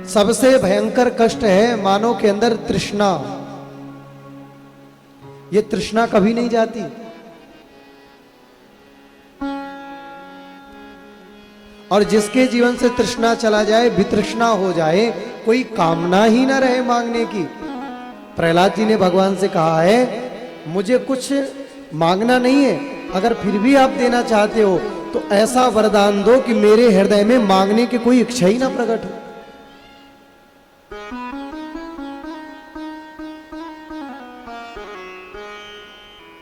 सबसे भयंकर कष्ट है मानव के अंदर तृष्णा। ये तृष्णा कभी नहीं जाती। और जिसके जीवन से तृष्णा चला जाए, वितृष्णा हो जाए, कोई कामना ही ना रहे मांगने की। प्रहलाद जी ने भगवान से कहा है मुझे कुछ मांगना नहीं है, अगर फिर भी आप देना चाहते हो तो ऐसा वरदान दो कि मेरे हृदय में मांगने की कोई इच्छा ही ना प्रकट हो।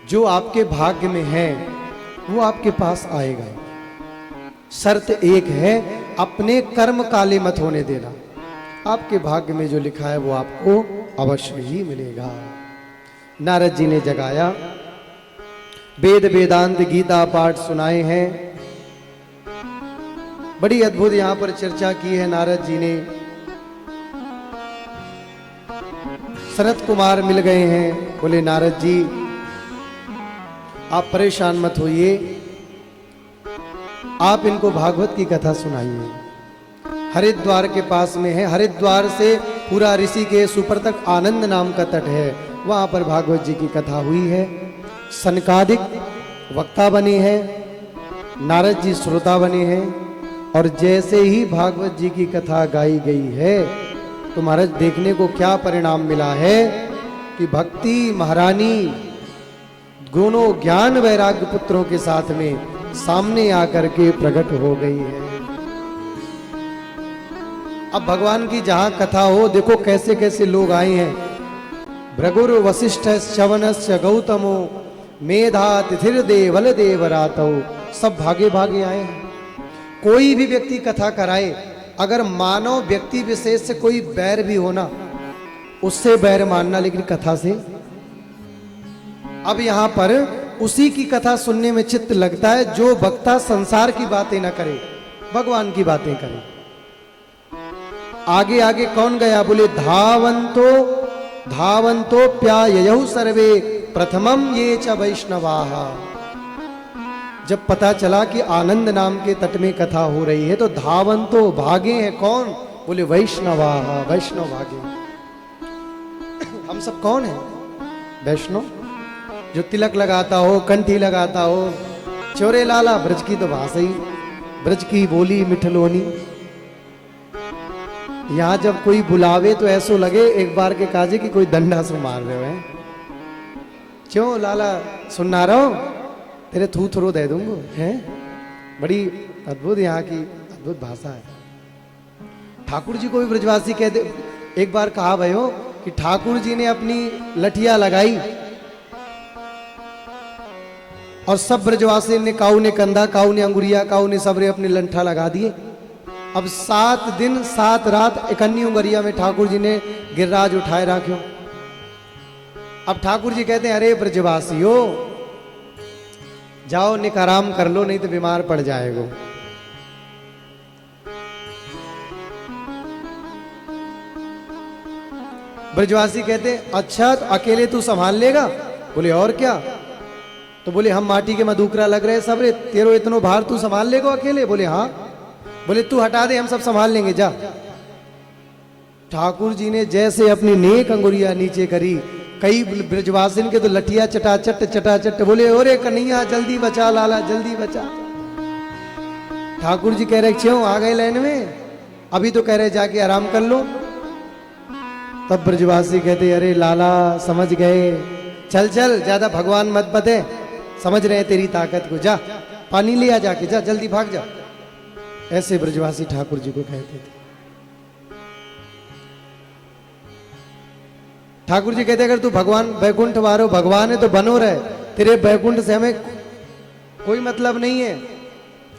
जो आपके भाग्य में है वो आपके पास आएगा। शर्त एक है, अपने कर्म काले मत होने देना। आपके भाग्य में जो लिखा है वो आपको अवश्य ही मिलेगा। नारद जी ने जगाया, वेद वेदांत गीता पाठ सुनाए हैं। बड़ी अद्भुत यहां पर चर्चा की है नारद जी ने। सनत कुमार मिल गए हैं, बोले नारद जी आप परेशान मत होइए, आप इनको भागवत की कथा सुनाइए। हरिद्वार के पास में है, हरिद्वार से पूरा ऋषिकेश ऊपर तक आनंद नाम का तट है, वहां पर भागवत जी की कथा हुई है। सनकादिक वक्ता बने हैं, नारद जी श्रोता बने हैं। और जैसे ही भागवत जी की कथा गाई गई है तो महाराज देखने को क्या परिणाम मिला है कि भक्ति महारानी दोनों ज्ञान वैराग्य पुत्रों के साथ में सामने आकर के प्रकट हो गई है। अब भगवान की जहां कथा हो, देखो कैसे कैसे लोग आए हैं। भृगुर वशिष्ठ शवनस्य गौतमो मेधा तिथिर देवल देवरातो, सब भागे भागे आए हैं। कोई भी व्यक्ति कथा कराए, अगर मानव व्यक्ति विशेष से कोई बैर भी होना, उससे बैर मानना, लेकिन कथा से। अब यहां पर उसी की कथा सुनने में चित्त लगता है जो वक्ता संसार की बातें ना करे, भगवान की बातें करे। आगे आगे कौन गया, बोले धावंतो धावंतो प्याययहु सर्वे प्रथमम ये च वैष्णवाः। जब पता चला कि आनंद नाम के तट में कथा हो रही है तो धावंतो भागे हैं, कौन, बोले वैष्णवाः, वैष्णव भागे। हम सब कौन है, वैष्णव। जो तिलक लगाता हो, कंठी लगाता हो, चोरे लाला, ब्रज की तो भाषा ही, ब्रज की बोली मिठलोनी। यहां जब कोई बुलावे तो ऐसो लगे एक बार के काजे की कोई डंडा से मार रहे हैं। क्यों लाला सुनना रहो, तेरे थू थ्रो दे दूंगा, है। बड़ी अद्भुत यहाँ की अद्भुत भाषा है। ठाकुर जी को भी ब्रजवासी कहते। एक बार कहा भयो कि ठाकुर जी ने अपनी लठिया लगाई और सब ब्रजवासी ने, काऊ ने कंधा, काऊ ने अंगुरिया, काऊ ने सबरे अपने लंठा लगा दिए। अब 7 दिन 7 रात इकन्नी उंगरिया में ठाकुर जी ने गिरिराज उठाए रखो। अब ठाकुर जी कहते हैं अरे ब्रजवासियों जाओ निक आराम कर लो, नहीं तो बीमार पड़ जाएगो। ब्रजवासी कहते अच्छा तो अकेले तू संभाल लेगा, बोले और क्या। तो बोले हम माटी के मधुकरा लग रहे सब रे, तेरो इतनो भार तू संभाल लेगा अकेले, बोले हाँ। बोले तू हटा दे, हम सब संभाल लेंगे, जा। ठाकुर जी ने जैसे अपनी नेक अंगुरिया नीचे करी, कई ब्रजवासिन के तो लठिया चटाचट चटाचट, बोले ओरे कन्हैया जल्दी बचा लाला, जल्दी बचा। ठाकुर जी कह रहे क्यों आ गए लाइन में, अभी तो कह रहे जाके आराम कर लो। तब ब्रजवासी कहते अरे लाला समझ गए, चल चल ज्यादा भगवान मत बते, समझ रहे तेरी ताकत को, जा पानी ले आ जाके, जा जल्दी भाग जा। ऐसे ब्रजवासी ठाकुर जी को कहते थे। ठाकुर जी कहते अगर तू भगवान बैकुंठ वारो भगवान है तो बनो रहे, तेरे बैकुंठ से हमें कोई मतलब नहीं है।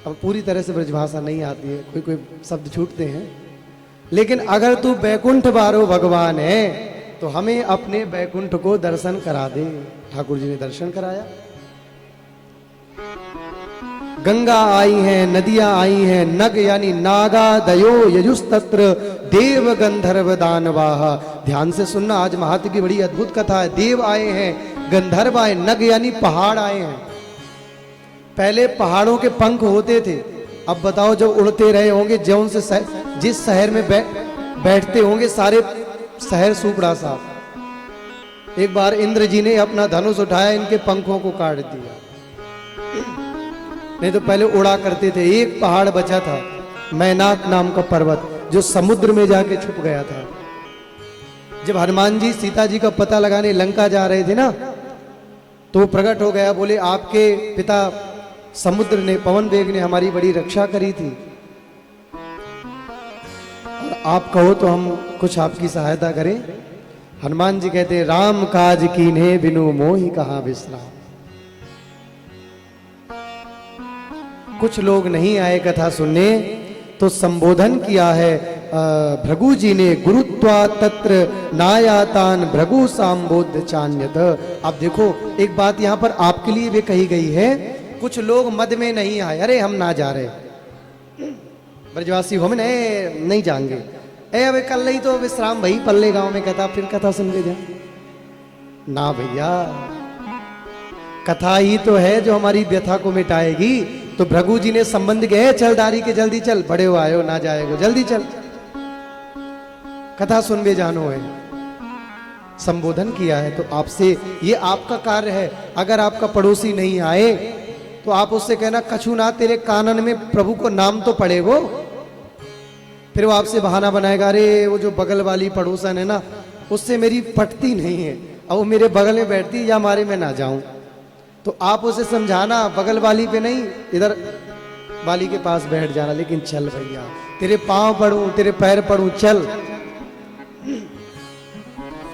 अब पूरी तरह से ब्रजभाषा नहीं आती है, कोई कोई शब्द छूटते हैं, लेकिन अगर तू बैकुंठ वारो भगवान है तो हमें अपने बैकुंठ को दर्शन करा दे। ठाकुर जी ने दर्शन कराया। गंगा आई है, नदियां आई हैं, नग यानी नागा दयो यजुस्तत्र देव गंधर्व दानवाह। ध्यान से सुनना, आज महात्म की बड़ी अद्भुत कथा है। देव आए हैं, गंधर्व आए, नग यानी पहाड़ आए हैं। पहले पहाड़ों के पंख होते थे, अब बताओ जब उड़ते रहे होंगे, जौन से जिस शहर में बैठते होंगे सारे शहर सूपड़ा साहब। एक बार इंद्र जी ने अपना धनुष उठाया, इनके पंखों को काट दिया। नहीं तो पहले उड़ा करते थे। एक पहाड़ बचा था, मैनाक नाम का पर्वत, जो समुद्र में जाके छुप गया था। जब हनुमान जी सीता जी का पता लगाने लंका जा रहे थे ना, तो प्रकट हो गया, बोले आपके पिता समुद्र ने, पवन वेग ने हमारी बड़ी रक्षा करी थी, और आप कहो तो हम कुछ आपकी सहायता करें। हनुमान जी कहते, राम काज कीन्हे बिनु मोहि कहाँ विश्राम। कुछ लोग नहीं आए कथा सुनने, तो संबोधन किया है भृगु जी ने, गुरुत्वा तत्र नायातान भृगु सांबोध चान्यत। अब देखो एक बात यहाँ पर आपके लिए भी कही गई है, कुछ लोग मद में नहीं आए, अरे हम ना जा रहे, ब्रजवासी हो में नहीं जाएंगे, अबे कल ही तो विश्राम भाई पल्ले गांव में कथा, फिर कथा सुन के जा। ना भैया, कथा ही तो है जो हमारी व्यथा को मिटाएगी। तो भृगु जी ने संबंध गए, चल दारी के जल्दी चल, बड़े हो आयो ना जाएगो, जल्दी चल, कथा सुन बे जानो है। संबोधन किया है, तो आपसे ये आपका कार्य है। अगर आपका पड़ोसी नहीं आए तो आप उससे कहना, कछु ना तेरे कानन में प्रभु को नाम तो पड़ेगो। फिर वो आपसे बहाना बनाएगा, अरे वो जो बगल वाली पड़ोसन है ना, उससे मेरी पटती नहीं है, अब वो मेरे बगल में बैठती, या मारे मैं ना जाऊं। तो आप उसे समझाना, बगल वाली पे नहीं, इधर वाली के पास बैठ जाना, लेकिन चल भैया, तेरे पांव पड़ूं, तेरे पैर पड़ूं, चल।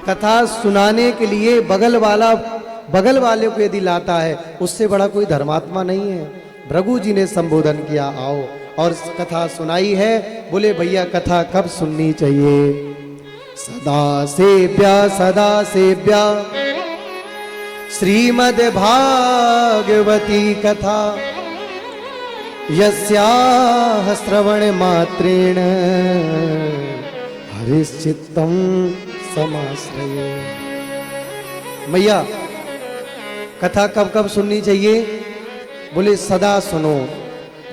कथा सुनाने के लिए बगल वाले को यदि लाता है, उससे बड़ा कोई धर्मात्मा नहीं है। भृगु जी ने संबोधन किया, आओ, और कथा सुनाई है। बोले भैया कथा कब सुननी चाहिए? सदा सेव्या श्रीमद् भागवती कथा, यस्याः श्रवण मात्रेण हरिश्चित्तम समाश्रये। मैया कथा कब कब सुननी चाहिए? बोले सदा सुनो,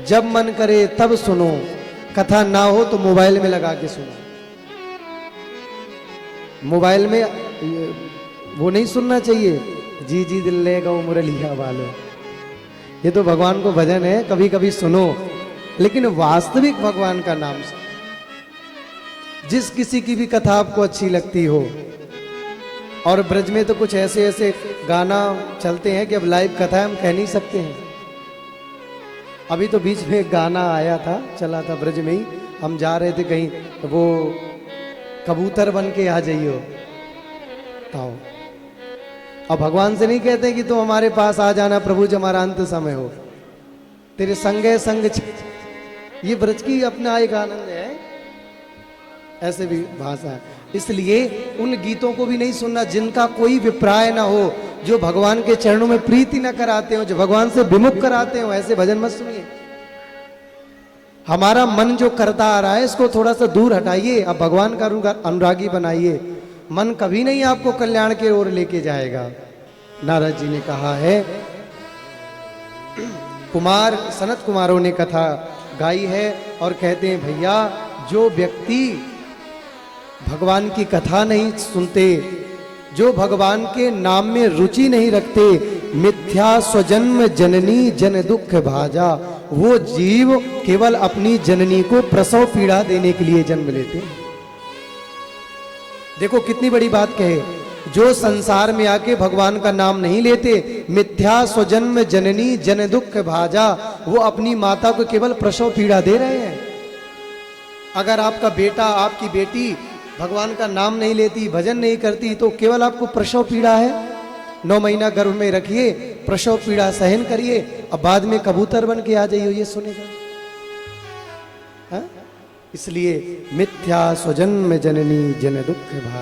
जब मन करे तब सुनो, कथा ना हो तो मोबाइल में लगा के सुनो। मोबाइल में वो नहीं सुनना चाहिए, जी जी दिल ले गौ मुरलिया वालो, ये तो भगवान को भजन है, कभी कभी सुनो, लेकिन वास्तविक भगवान का नाम सुनो। जिस किसी की भी कथा आपको अच्छी लगती हो, और ब्रज में तो कुछ ऐसे ऐसे गाना चलते हैं कि अब लाइव कथा हम कह नहीं सकते हैं। अभी तो बीच में एक गाना आया था, चला था ब्रज में ही, हम जा रहे थे कहीं, वो कबूतर बन के आ जाइयो ताओ। अब भगवान से नहीं कहते कि तुम हमारे पास आ जाना प्रभु जब हमारा अंत समय हो, तेरे संगे संग। ये ब्रज की अपना एक आनंद है, ऐसे भी भाषा है। इसलिए उन गीतों को भी नहीं सुनना जिनका कोई विप्राय ना हो, जो भगवान के चरणों में प्रीति न कराते हो, जो भगवान से विमुख कराते हो, ऐसे भजन मत सुनिए। हमारा मन जो करता आ रहा है, इसको थोड़ा सा दूर हटाइए, अब भगवान का अनुरागी बनाइए। मन कभी नहीं आपको कल्याण की ओर लेके जाएगा। नारद जी ने कहा है, सनत कुमारों ने कथा गाई है, और कहते हैं भैया जो व्यक्ति भगवान की कथा नहीं सुनते, जो भगवान के नाम में रुचि नहीं रखते, मिथ्या स्वजन्म जननी जन दुख भाजा, वो जीव केवल अपनी जननी को प्रसव पीड़ा देने के लिए जन्म लेते हैं। देखो कितनी बड़ी बात कहे, जो संसार में आके भगवान का नाम नहीं लेते, मिथ्या स्वजन्म जननी जन दुख भाजा, वो अपनी माता को केवल प्रसव पीड़ा दे रहे हैं। अगर आपका बेटा आपकी बेटी भगवान का नाम नहीं लेती, भजन नहीं करती, तो केवल आपको प्रसव पीड़ा है। 9 महीना गर्भ में रखिए, प्रसव पीड़ा सहन करिए, अब बाद में कबूतर बन के आ जाइए, ये सुनेगा। हाँ? इसलिए मिथ्या स्वजन्म जननी जन दुख भाजा।